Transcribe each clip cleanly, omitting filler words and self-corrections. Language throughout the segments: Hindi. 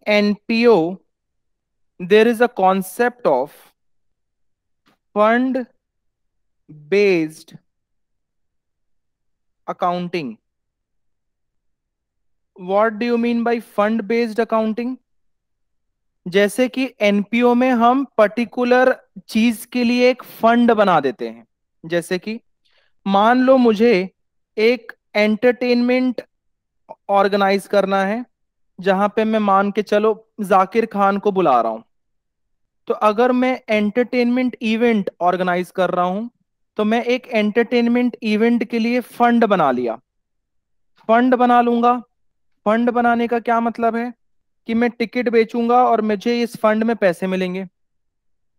NPO, there is a concept of fund based accounting. What do you mean by fund based accounting? जैसे कि एनपीओ में हम पर्टिकुलर चीज के लिए एक फंड बना देते हैं। जैसे कि मान लो मुझे एक एंटरटेनमेंट ऑर्गेनाइज करना है, जहां पे मैं मान के चलो जाकिर खान को बुला रहा हूं। तो अगर मैं एंटरटेनमेंट इवेंट ऑर्गेनाइज कर रहा हूं, तो मैं एक एंटरटेनमेंट इवेंट के लिए फंड बना लिया, फंड बना लूंगा। फंड बनाने का क्या मतलब है कि मैं टिकट बेचूंगा और मुझे इस फंड में पैसे मिलेंगे,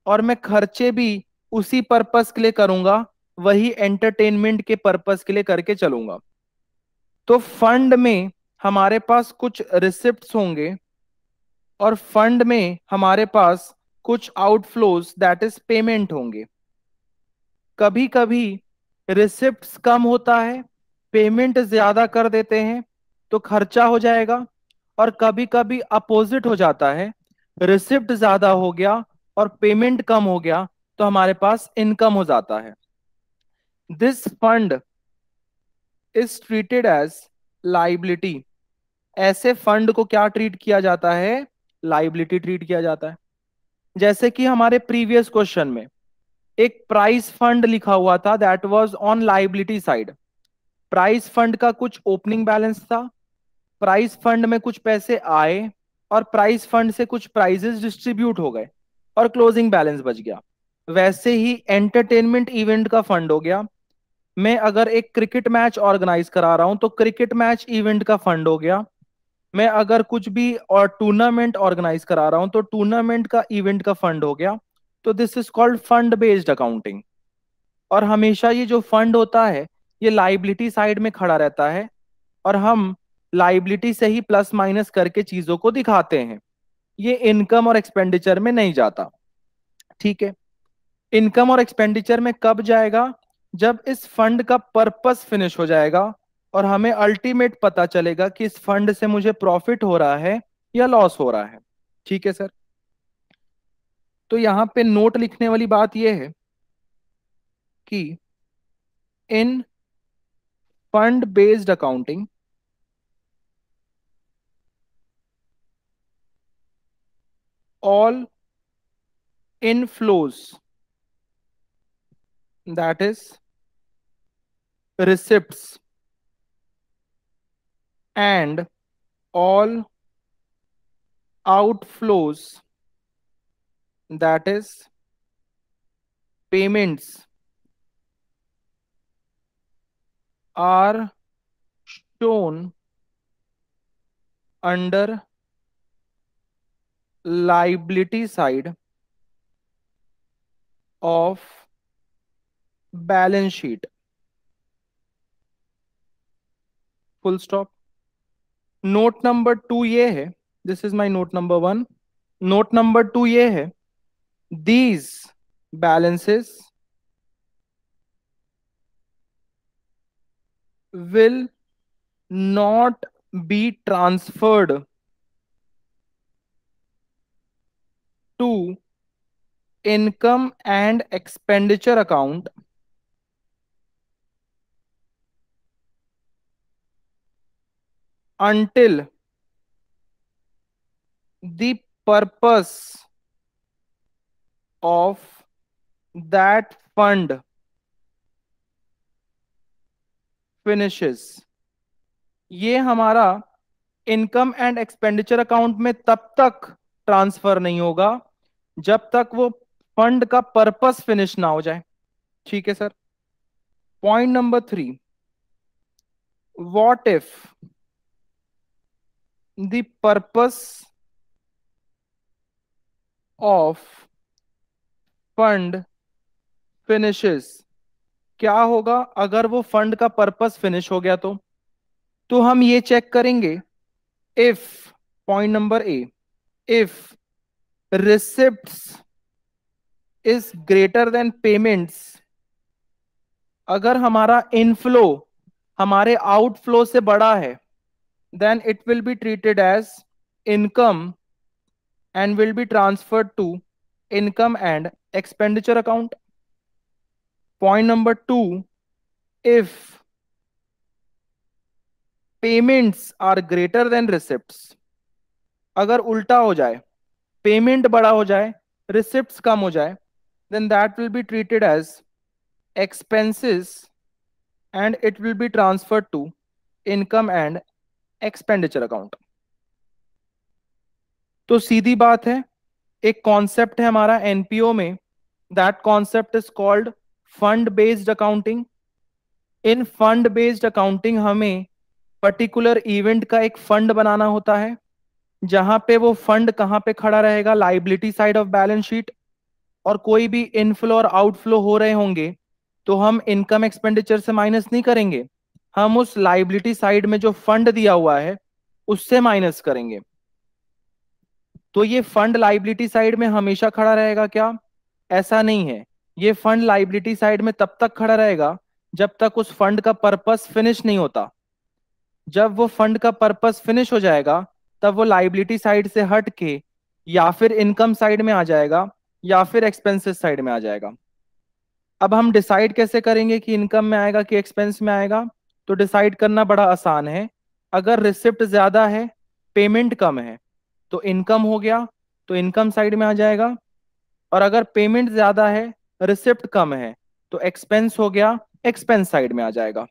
और मैं खर्चे भी उसी पर्पस के लिए करूंगा, वही एंटरटेनमेंट के पर्पस के लिए करके चलूंगा। तो फंड में हमारे पास कुछ रिसिप्ट्स होंगे, और फंड में हमारे पास कुछ आउटफ्लोज दैट इज पेमेंट होंगे। कभी कभी रिसिप्ट्स कम होता है, पेमेंट ज्यादा कर देते हैं तो खर्चा हो जाएगा, और कभी कभी अपोजिट हो जाता है, रिसिप्ट ज्यादा हो गया और पेमेंट कम हो गया तो हमारे पास इनकम हो जाता है। This fund is treated as liability. ऐसे फंड को क्या ट्रीट किया जाता है? लाइबिलिटी ट्रीट किया जाता है। जैसे कि हमारे प्रीवियस क्वेश्चन में एक प्राइस फंड लिखा हुआ था, that was on liability side. Price fund का कुछ ओपनिंग बैलेंस था, प्राइस फंड में कुछ पैसे आए, और प्राइस फंड से कुछ प्राइजेस डिस्ट्रीब्यूट हो गए और क्लोजिंग बैलेंस बच गया। वैसे ही एंटरटेनमेंट इवेंट का फंड हो गया। मैं अगर एक क्रिकेट मैच ऑर्गेनाइज करा रहा हूं तो क्रिकेट मैच इवेंट का फंड हो गया। मैं अगर कुछ भी और टूर्नामेंट ऑर्गेनाइज करा रहा हूं तो टूर्नामेंट का इवेंट का फंड हो गया। तो this is called fund based accounting. और हमेशा ये जो फंड होता है ये लाइबिलिटी साइड में खड़ा रहता है, और हम लाइबिलिटी से ही प्लस माइनस करके चीजों को दिखाते हैं। ये इनकम और एक्सपेंडिचर में नहीं जाता। ठीक है। इनकम और एक्सपेंडिचर में कब जाएगा? जब इस फंड का पर्पस फिनिश हो जाएगा और हमें अल्टीमेट पता चलेगा कि इस फंड से मुझे प्रॉफिट हो रहा है या लॉस हो रहा है। ठीक है सर। तो यहां पे नोट लिखने वाली बात यह है कि in fund based accounting, all inflows, that is receipts, and all outflows, that is payments, are shown under liability side of balance sheet. Full stop. Note number 2 ये है, this is my note number 1। Note number 2 ये है, these balances will not be transferred to income and expenditure account until the purpose of that fund finishes। ये हमारा इनकम एंड एक्सपेंडिचर अकाउंट में तब तक ट्रांसफर नहीं होगा जब तक वो फंड का पर्पस फिनिश ना हो जाए। ठीक है sir. Point number 3, what if the purpose of fund finishes. क्या होगा अगर वो फंड का पर्पस फिनिश हो गया? तो हम ये चेक करेंगे, if, point number A, if receipts is greater than payments. अगर हमारा इनफ्लो हमारे आउटफ्लो से बड़ा है, then it will be treated as income and will be transferred to income and expenditure account. Point number 2, if payments are greater than receipts, अगर उल्टा हो जाए, पेमेंट बड़ा हो जाए, रिसिप्ट्स कम हो जाए, then that will be treated as expenses and it will be transferred to income and expenditure account. तो सीधी बात है, एक कॉन्सेप्ट है हमारा एनपीओ में, that concept is called fund based accounting. In fund based accounting हमें पर्टिकुलर इवेंट का एक फंड बनाना होता है, जहां पे वो फंड कहां पे खड़ा रहेगा, liability side of balance sheet. और कोई भी इनफ्लो और आउटफ्लो हो रहे होंगे तो हम इनकम एक्सपेंडिचर से माइनस नहीं करेंगे, हम उस लाइबिलिटी साइड में जो फंड दिया हुआ है उससे माइनस करेंगे. तो ये फंड लाइबिलिटी साइड में हमेशा खड़ा रहेगा क्या? ऐसा नहीं है. ये फंड लाइबिलिटी साइड में तब तक खड़ा रहेगा जब तक उस फंड का पर्पस फिनिश नहीं होता. जब वो फंड का पर्पस फिनिश हो जाएगा तब वो लाइबिलिटी साइड से हट के या फिर इनकम साइड में आ जाएगा या फिर एक्सपेंसेस साइड में आ जाएगा. अब हम डिसाइड कैसे करेंगे कि इनकम में आएगा कि एक्सपेंस में आएगा? तो डिसाइड करना बड़ा आसान है. अगर रिसिप्ट ज्यादा है, पेमेंट कम है, तो इनकम हो गया, तो इनकम साइड में आ जाएगा. और अगर पेमेंट ज्यादा है, रिसिप्ट कम है, तो एक्सपेंस हो गया, एक्सपेंस साइड में आ जाएगा.